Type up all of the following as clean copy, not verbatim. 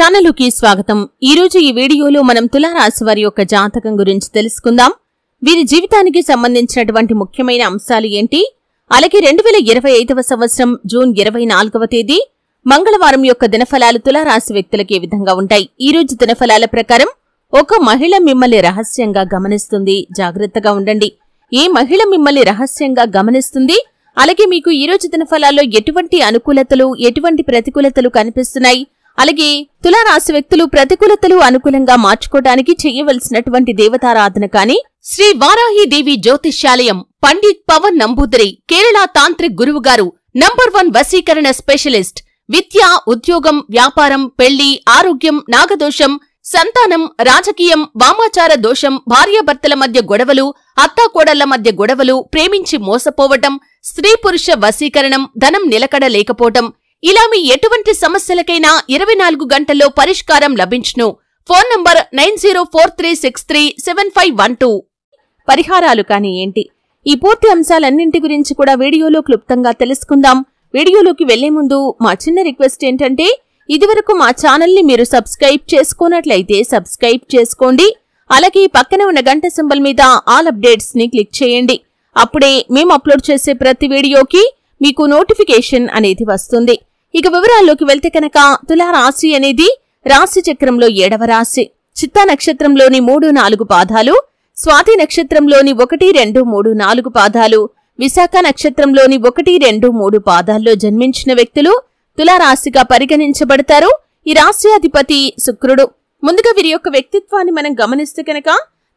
ఛానలుకి స్వాగతం। ఈ రోజు ఈ వీడియోలో మనం తులా రాశి వారి యొక్క జాతకం గురించి తెలుసుకుందాం। వీరి జీవితానికి సంబంధించినటువంటి ముఖ్యమైన అంశాలు ఏంటి, అలాగే 2025వ సంవత్సరం జూన్ 24వ తేదీ మంగళవారం యొక్క దినఫలాలు తులా రాశి వ్యక్తులకు ఏ విధంగా ఉంటాయి। ఈ రోజు దినఫలాల ప్రకారం ఒక మహిళ మిమ్మల్ని రహస్యంగా గమనిస్తుంది, జాగ్రత్తగా ఉండండి। ఏ మహిళ మిమ్మల్ని రహస్యంగా గమనిస్తుంది, అలాగే మీకు ఈ రోజు దినఫలాల్లో ఎటువంటి అనుకూలతలు ఎటువంటి ప్రతికూలతలు కనిపిస్తున్నాయి, అలాగే తులా రాశి వ్యక్తులు ప్రతికూలతలు అనుకూలంగా మార్చుకోవడానికి చేయవలసినటువంటి దేవతారాధన కాని శ్రీ వారాహి దేవి జ్యోతిష్యాలయం పండిత్ పవన్ నంబూదరి కేరళ తాంత్రిక్ గురువు గారు నంబర్ 1 వశీకరణ స్పెషలిస్ట్। విద్య, ఉద్యోగం, వ్యాపారం, పెళ్లి, ఆరోగ్యం, నాగదోషం, సంతానం, రాజకీయం, వామాచార దోషం, భార్యాభర్తల మధ్య గొడవలు, అత్తాకోడళ్ల మధ్య గొడవలు, ప్రేమించి మోసపోవటం, స్త్రీ పురుష వశీకరణం, ధనం నిలకడ లేకపోవటం, ఇలా మీ ఎటువంటి సమస్యలకైనా 24 గంటల్లో పరిష్కారం లభించును। Phone number 9043637512। పరిహారాలు కాని ఏంటి, ఈ పూర్తి అంశాలన్నింటి గురించి కూడా వీడియోలో క్లుప్తంగా తెలుసుకుందాం। వీడియోలోకి వెళ్లే ముందు మా చిన్న రిక్వెస్ట్ ఏంటంటే, ఇదివరకు మా ఛానల్ని మీరు సబ్స్క్రైబ్ చేసుకున్నట్లయితే సబ్స్క్రైబ్ చేసుకోండి, అలాగే పక్కనే ఉన్న గంట సింబల్ మీద ఆల్ అప్డేట్స్ ని క్లిక్ చేయండి। అప్పుడే మేము అప్లోడ్ చేసే ప్రతి వీడియోకి మీకు నోటిఫికేషన్ అనేది వస్తుంది। ఇక వివరాల్లోకి వెళ్తే కనుక తులా రాశి అనేది రాశి చక్రంలో 7వ రాశి। చిత్తా నక్షత్రంలోని 3, 4 పాదాలు, స్వాతి నక్షత్రంలోని 1, 2, 3, 4 పాదాలు, విశాఖ నక్షత్రంలోని 1, 2, 3 పాదాల్లో జన్మించిన వ్యక్తులు తులా రాశిగా పరిగణించబడతారు। ఈ రాశి అధిపతి శుక్రుడు। ముందుగా వీరి యొక్క వ్యక్తిత్వాన్ని మనం గమనిస్తే కనుక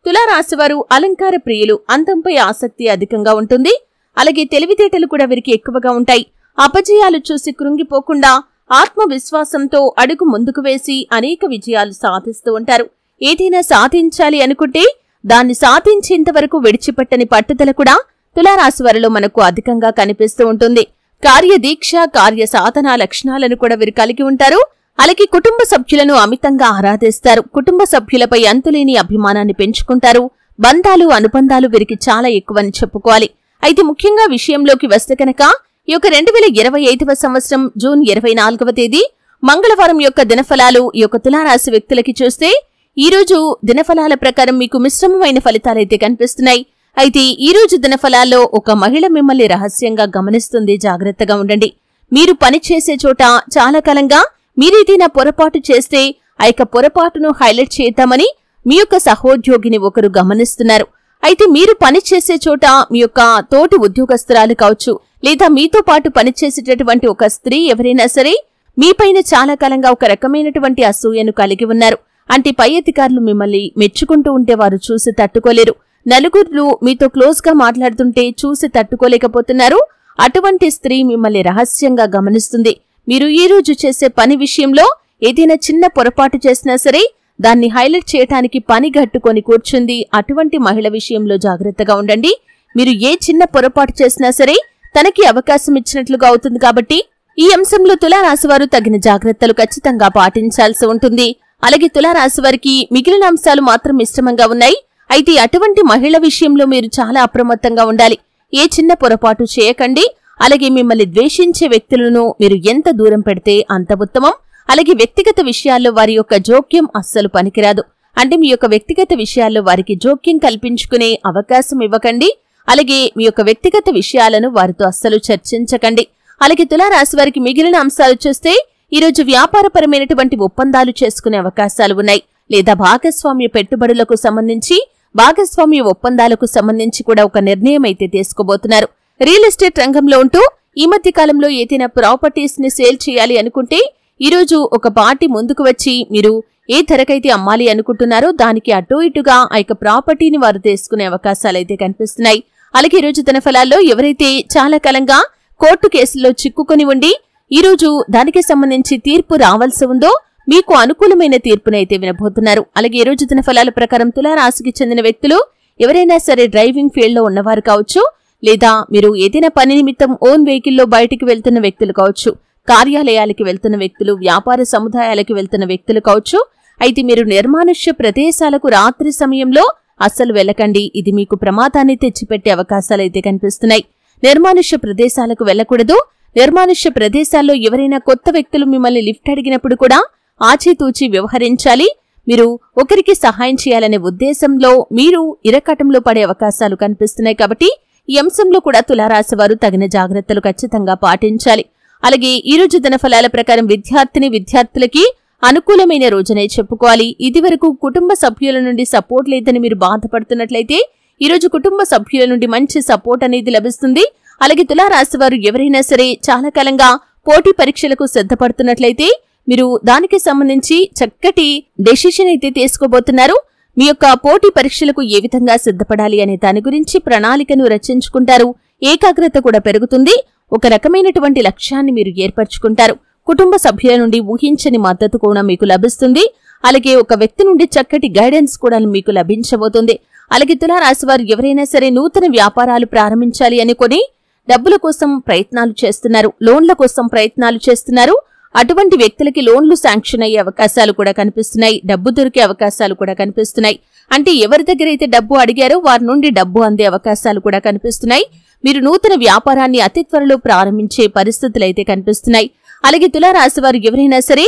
తులా రాశి వారు అలంకార ప్రియులు, అందంపై ఆసక్తి అధికంగా ఉంటుంది, అలాగే తెలివితేటలు కూడా వీరికి ఎక్కువగా ఉంటాయి। అపజయాలు చూసి కృంగిపోకుండా ఆత్మవిశ్వాసంతో అడుగు ముందుకు వేసి అనేక విజయాలు సాధిస్తూ ఉంటారు। ఏదైనా సాధించాలి అనుకుంటే దాన్ని సాధించేంత వరకు విడిచిపెట్టని పట్టుదల కూడా తులారాశి వారిలో మనకు అధికంగా కనిపిస్తూ ఉంటుంది। కార్యదీక్ష, కార్య సాధన లక్షణాలను కూడా వీరు కలిగి ఉంటారు, అలాగే కుటుంబ సభ్యులను అమితంగా ఆరాధిస్తారు। కుటుంబ సభ్యులపై అంతులేని అభిమానాన్ని పెంచుకుంటారు। బంధాలు, అనుబంధాలు వీరికి చాలా ఎక్కువని చెప్పుకోవాలి। అయితే ముఖ్యంగా విషయంలోకి వస్తే కనుక ఈ యొక్క 2025వ సంవత్సరం జూన్ 24వ తేదీ మంగళవారం యొక్క దినఫలాలు ఈ యొక్క తులారాశి వ్యక్తులకి చూస్తే, ఈ రోజు దినఫలాల ప్రకారం మీకు మిశ్రమమైన ఫలితాలైతే కనిపిస్తున్నాయి। అయితే ఈ రోజు దినఫలాల్లో ఒక మహిళ మిమ్మల్ని రహస్యంగా గమనిస్తుంది, జాగ్రత్తగా ఉండండి। మీరు పనిచేసే చోట చాలా కాలంగా మీరేదైనా పొరపాటు చేస్తే ఆ యొక్క పొరపాటును హైలైట్ చేద్దామని మీ యొక్క సహోద్యోగిని ఒకరు గమనిస్తున్నారు। అయితే మీరు పనిచేసే చోట మీ యొక్క తోటి ఉద్యోగస్తురాలు కావచ్చు, లేదా మీతో పాటు పనిచేసేటటువంటి ఒక స్త్రీ ఎవరైనా సరే మీపైన చాలా కాలంగా ఒక రకమైనటువంటి అసూయను కలిగి ఉన్నారు। అంటే పై అధికారులు మిమ్మల్ని మెచ్చుకుంటూ ఉంటే వారు చూసి తట్టుకోలేరు, నలుగురు మీతో క్లోజ్ గా మాట్లాడుతుంటే చూసి తట్టుకోలేకపోతున్నారు। అటువంటి స్త్రీ మిమ్మల్ని రహస్యంగా గమనిస్తుంది। మీరు ఈ రోజు చేసే పని విషయంలో ఏదైనా చిన్న పొరపాటు చేసినా సరే దాన్ని హైలైట్ చేయడానికి పని గట్టుకొని కూర్చుంది। అటువంటి మహిళ విషయంలో జాగ్రత్తగా ఉండండి। మీరు ఏ చిన్న పొరపాటు చేసినా సరే తనకి అవకాశం ఇచ్చినట్లుగా అవుతుంది కాబట్టి ఈ అంశంలో తులారాశి వారు తగిన జాగ్రత్తలు ఖచ్చితంగా పాటించాల్సి ఉంటుంది। అలాగే తులారాశి వారికి మిగిలిన అంశాలు మాత్రం మిశ్రమంగా ఉన్నాయి। అయితే అటువంటి మహిళ విషయంలో మీరు చాలా అప్రమత్తంగా ఉండాలి, ఏ చిన్న పొరపాటు చేయకండి। అలాగే మిమ్మల్ని ద్వేషించే వ్యక్తులను మీరు ఎంత దూరం పెడితే అంత ఉత్తమం। అలాగే వ్యక్తిగత విషయాల్లో వారి యొక్క జోక్యం అస్సలు పనికిరాదు, అంటే మీ యొక్క వ్యక్తిగత విషయాల్లో వారికి జోక్యం కల్పించుకునే అవకాశం ఇవ్వకండి। అలాగే మీ యొక్క వ్యక్తిగత విషయాలను వారితో అస్సలు చర్చించకండి। అలాగే తులారాశి వారికి మిగిలిన అంశాలు చూస్తే ఈరోజు వ్యాపారపరమైనటువంటి ఒప్పందాలు చేసుకునే అవకాశాలు ఉన్నాయి, లేదా భాగస్వామ్య పెట్టుబడులకు సంబంధించి భాగస్వామ్య ఒప్పందాలకు సంబంధించి కూడా ఒక నిర్ణయం అయితే తీసుకోబోతున్నారు। రియల్ ఎస్టేట్ రంగంలో ఉంటూ ఈ మధ్య కాలంలో ఏదైనా ప్రాపర్టీస్ ని సేల్ చేయాలి అనుకుంటే ఈరోజు ఒక పార్టీ ముందుకు వచ్చి మీరు ఏ ధరకైతే అమ్మాలి అనుకుంటున్నారో దానికి అటు ఇటుగా ఆ యొక్క ప్రాపర్టీని వారు తీసుకునే అవకాశాలైతే కనిపిస్తున్నాయి। అలాగే ఈరోజు దినఫలాల్లో ఎవరైతే చాలా కాలంగా కోర్టు కేసుల్లో చిక్కుకొని ఉండి ఈరోజు దానికి సంబంధించి తీర్పు రావాల్సి ఉందో మీకు అనుకూలమైన తీర్పునైతే వినబోతున్నారు। అలాగే ఈ రోజు దినఫలాల ప్రకారం తులారాశికి చెందిన వ్యక్తులు ఎవరైనా సరే డ్రైవింగ్ ఫీల్డ్ లో ఉన్నవారు కావచ్చు, లేదా మీరు ఏదైనా పని నిమిత్తం ఓన్ వెహికల్లో బయటికి వెళ్తున్న వ్యక్తులు కావచ్చు, కార్యాలయాలకి వెళ్తున్న వ్యక్తులు, వ్యాపార సముదాయాలకి వెళ్తున్న వ్యక్తులు కావచ్చు। అయితే మీరు నిర్మానుష్య ప్రదేశాలకు రాత్రి సమయంలో అస్సలు వెళ్ళకండి, ఇది మీకు ప్రమాదాన్ని తెచ్చిపెట్టే అవకాశాలైతే కనిపిస్తున్నాయి। నిర్మానుష్య ప్రదేశాలకు వెళ్లకూడదు। నిర్మానుష్య ప్రదేశాల్లో ఎవరైనా కొత్త వ్యక్తులు మిమ్మల్ని లిఫ్ట్ అడిగినప్పుడు కూడా ఆచితూచి వ్యవహరించాలి. మీరు ఒకరికి సహాయం చేయాలనే ఉద్దేశంలో మీరు ఇరకాటంలో పడే అవకాశాలు కనిపిస్తున్నాయి. కాబట్టి ఈ అంశంలో కూడా తులారాశి వారు తగిన జాగ్రత్తలు ఖచ్చితంగా పాటించాలి. అలాగే ఈ రోజు దినఫలాల ప్రకారం విద్యార్థులకి అనుకూలమైన రోజునే చెప్పుకోవాలి. ఇదివరకు కుటుంబ సభ్యుల నుండి సపోర్ట్ లేదని మీరు బాధపడుతున్నట్లయితే ఈ రోజు కుటుంబ సభ్యుల నుండి మంచి సపోర్ట్ అనేది లభిస్తుంది. అలాగే తులారాశి వారు ఎవరైనా సరే చాలా కాలంగా పోటీ పరీక్షలకు సిద్ధపడుతున్నట్లయితే మీరు దానికి సంబంధించి చక్కటి డెసిషన్ అయితే తీసుకోబోతున్నారు. మీ యొక్క పోటీ పరీక్షలకు ఏ విధంగా సిద్ధపడాలి అనే దాని గురించి ప్రణాళికను రచించుకుంటారు. ఏకాగ్రత కూడా పెరుగుతుంది. ఒక రకమైనటువంటి లక్ష్యాన్ని మీరు ఏర్పరచుకుంటారు. కుటుంబ సభ్యుల నుండి ఊహించని మద్దతు కూడా మీకు లభిస్తుంది. అలాగే ఒక వ్యక్తి నుండి చక్కటి గైడెన్స్ కూడా మీకు లభించబోతుంది. అలాగే తులారాశి వారు ఎవరైనా సరే నూతన వ్యాపారాలు ప్రారంభించాలి అనుకొని డబ్బుల కోసం ప్రయత్నాలు చేస్తున్నారు, లోన్ల కోసం ప్రయత్నాలు చేస్తున్నారు. అటువంటి వ్యక్తులకి లోన్లు శాంక్షన్ అయ్యే అవకాశాలు కూడా కనిపిస్తున్నాయి. డబ్బు దొరికే అవకాశాలు కూడా కనిపిస్తున్నాయి. అంటే ఎవరి దగ్గర అయితే డబ్బు అడిగారో వారి నుండి డబ్బు అందే అవకాశాలు కూడా కనిపిస్తున్నాయి. మీరు నూతన వ్యాపారాన్ని అతి త్వరలో ప్రారంభించే పరిస్థితులు అయితే కనిపిస్తున్నాయి. అలాగే తులారాశి వారు ఎవరైనా సరే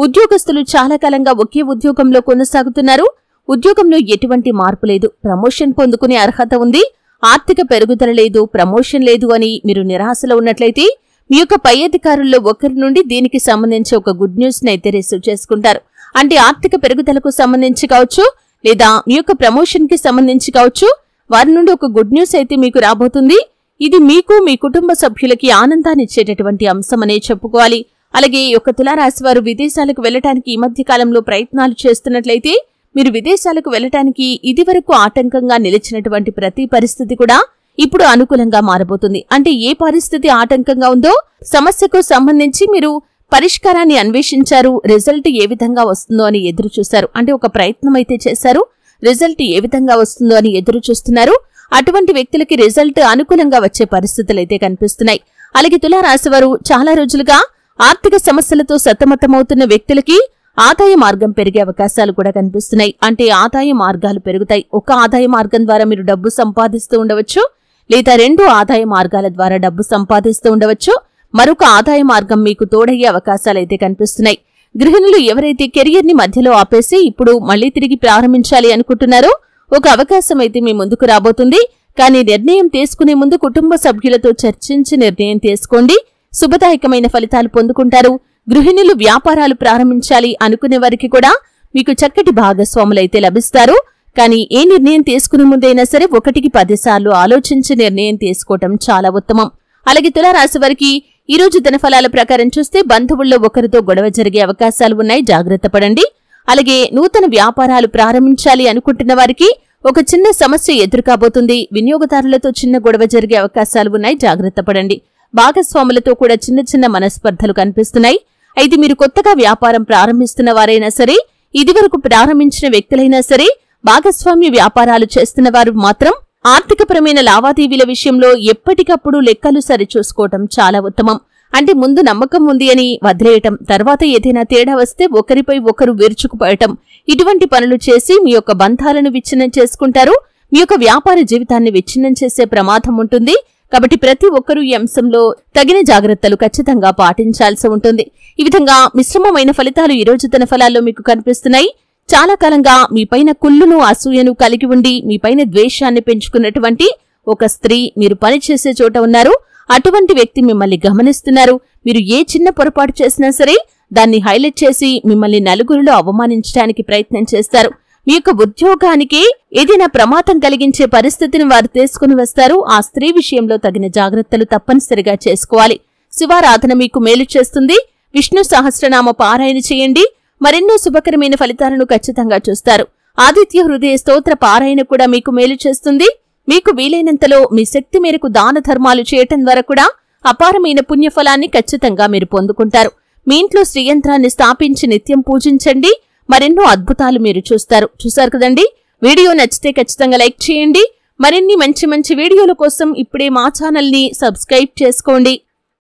ఉద్యోగస్తులు చాలా కాలంగా ఒకే ఉద్యోగంలో కొనసాగుతున్నారు. ఉద్యోగంలో ఎటువంటి మార్పు లేదు, ప్రమోషన్ పొందుకునే అర్హత ఉంది. ఆర్థిక పెరుగుదల లేదు, ప్రమోషన్ లేదు అని మీరు నిరాశలో ఉన్నట్లయితే మీ యొక్క పై అధికారుల్లో ఒకరి నుండి దీనికి సంబంధించి ఒక గుడ్ న్యూస్ అయితే రిసీవ్ చేసుకుంటారు. అంటే ఆర్థిక పెరుగుదలకు సంబంధించి కావచ్చు, లేదా మీ యొక్క ప్రమోషన్ కి సంబంధించి కావచ్చు, వారి నుండి ఒక గుడ్ న్యూస్ అయితే మీకు రాబోతుంది. ఇది మీకు మీ కుటుంబ సభ్యులకి ఆనందాన్ని ఇచ్చేటటువంటి అంశమనే చెప్పుకోవాలి. అలాగే ఈ యొక్క తులారాశి వారు విదేశాలకు వెళ్లడానికి ఈ మధ్య కాలంలో ప్రయత్నాలు చేస్తున్నట్లయితే మీరు విదేశాలకు వెళ్లడానికి ఇదివరకు ఆటంకంగా నిలిచినటువంటి ప్రతి పరిస్థితి కూడా ఇప్పుడు అనుకూలంగా మారబోతుంది. అంటే ఏ పరిస్థితి ఆటంకంగా ఉందో సమస్యకు సంబంధించి మీరు పరిష్కారాన్ని అన్వేషించారు. రిజల్ట్ ఏ విధంగా వస్తుందో అని ఎదురు చూశారు. అంటే ఒక ప్రయత్నం అయితే చేశారు, రిజల్ట్ ఏ విధంగా వస్తుందో అని ఎదురు చూస్తున్నారు. అటువంటి వ్యక్తులకి రిజల్ట్ అనుకూలంగా వచ్చే పరిస్థితులు అయితే కనిపిస్తున్నాయి. అలాగే తులారాశి వారు చాలా రోజులుగా ఆర్థిక సమస్యలతో సతమతమవుతున్న వ్యక్తులకి ఆదాయ మార్గం పెరిగే అవకాశాలు కూడా కనిపిస్తున్నాయి. అంటే ఆదాయ మార్గాలు పెరుగుతాయి. ఒక ఆదాయ మార్గం ద్వారా మీరు డబ్బు సంపాదిస్తూ ఉండవచ్చు, లేదా 2 ఆదాయ మార్గాల ద్వారా డబ్బు సంపాదిస్తూ ఉండవచ్చు. మరొక ఆదాయ మార్గం మీకు తోడయ్యే అవకాశాలైతే కనిపిస్తున్నాయి. గృహిణులు ఎవరైతే కెరియర్ ని మధ్యలో ఆపేసి ఇప్పుడు మళ్లీ తిరిగి ప్రారంభించాలి అనుకుంటున్నారో ఒక అవకాశం అయితే మీ ముందుకు రాబోతుంది. కానీ నిర్ణయం తీసుకునే ముందు కుటుంబ సభ్యులతో చర్చించి నిర్ణయం తీసుకోండి. శుభదాయకమైన ఫలితాలు పొందుకుంటారు. గృహిణులు వ్యాపారాలు ప్రారంభించాలి అనుకునే వారికి కూడా మీకు చక్కటి భాగస్వాములైతే లభిస్తారు. కానీ ఏ నిర్ణయం తీసుకునే ముందైనా సరే 1కి 10 సార్లు ఆలోచించి నిర్ణయం తీసుకోవటం చాలా ఉత్తమం. అలాగే తులారాశి వారికి ఈ రోజు దినఫలాల ప్రకారం చూస్తే బంధువుల్లో ఒకరితో గొడవ జరిగే అవకాశాలు ఉన్నాయి, జాగ్రత్త పడండి. అలాగే నూతన వ్యాపారాలు ప్రారంభించాలి అనుకుంటున్న వారికి ఒక చిన్న సమస్య ఎదురుకాబోతుంది. వినియోగదారులతో చిన్న గొడవ జరిగే అవకాశాలు ఉన్నాయి, జాగ్రత్త పడండి. భాగస్వాములతో కూడా చిన్న చిన్న మనస్పర్ధలు కనిపిస్తున్నాయి. అయితే మీరు కొత్తగా వ్యాపారం ప్రారంభిస్తున్న వారైనా సరే, ఇదివరకు ప్రారంభించిన వ్యక్తులైనా సరే, భాగస్వామ్య వ్యాపారాలు చేస్తున్న వారు మాత్రం ఆర్థికపరమైన లావాదేవీల విషయంలో ఎప్పటికప్పుడు లెక్కలు సరిచూసుకోవటం చాలా ఉత్తమం. అంటే ముందు నమ్మకం ఉంది అని వదిలేయటం, తర్వాత ఏదైనా తేడా వస్తే ఒకరిపై ఒకరు విరుచుకుపోయటం, ఇటువంటి పనులు చేసి మీ యొక్క బంధాలను విచ్ఛిన్నం చేసుకుంటారు. మీ యొక్క వ్యాపార జీవితాన్ని విచ్ఛిన్నం చేసే ప్రమాదం ఉంటుంది. కాబట్టి ప్రతి ఒక్కరూ ఈ అంశంలో తగిన జాగ్రత్తలు ఖచ్చితంగా పాటించాల్సి ఉంటుంది. ఈ విధంగా మిశ్రమమైన ఫలితాలు ఈ రోజు దినఫలాల్లో మీకు కనిపిస్తున్నాయి. చాలా కాలంగా మీపైన కుళ్ళును అసూయను కలిగి ఉండి మీపైన ద్వేషాన్ని పెంచుకున్నటువంటి ఒక స్త్రీ మీరు పనిచేసే చోట ఉన్నారు. అటువంటి వ్యక్తి మిమ్మల్ని గమనిస్తున్నారు. మీరు ఏ చిన్న పొరపాటు చేసినా సరే దాన్ని హైలైట్ చేసి మిమ్మల్ని నలుగురిలో అవమానించడానికి ప్రయత్నం చేస్తారు. మీ యొక్క ఉద్యోగానికి ఏదైనా ప్రమాదం కలిగించే పరిస్థితిని వారు తీసుకుని వస్తారు. ఆ స్త్రీ విషయంలో తగిన జాగ్రత్తలు తప్పనిసరిగా చేసుకోవాలి. శివారాధన మీకు మేలు చేస్తుంది. విష్ణు సహస్రనామ పారాయణ చేయండి. మరెన్నో శుభకరమైన ఫలితాలను ఖచ్చితంగా చూస్తారు. ఆదిత్య హృదయ స్తోత్ర పారాయణ కూడా మీకు మేలు చేస్తుంది. మీకు వీలైనంతలో మీ శక్తి మేరకు దాన ధర్మాలు చేయటం ద్వారా కూడా అపారమైన పుణ్యఫలాన్ని ఖచ్చితంగా మీరు పొందుకుంటారు. మీ ఇంట్లో శ్రీయంత్రాన్ని స్థాపించి నిత్యం పూజించండి. మరెన్నో అద్భుతాలు మీరు చూస్తారు కదండి. వీడియో నచ్చితే ఖచ్చితంగా లైక్ చేయండి. మరిన్ని మంచి మంచి వీడియోల కోసం ఇప్పుడే మా ఛానల్ ని సబ్స్క్రైబ్ చేసుకోండి.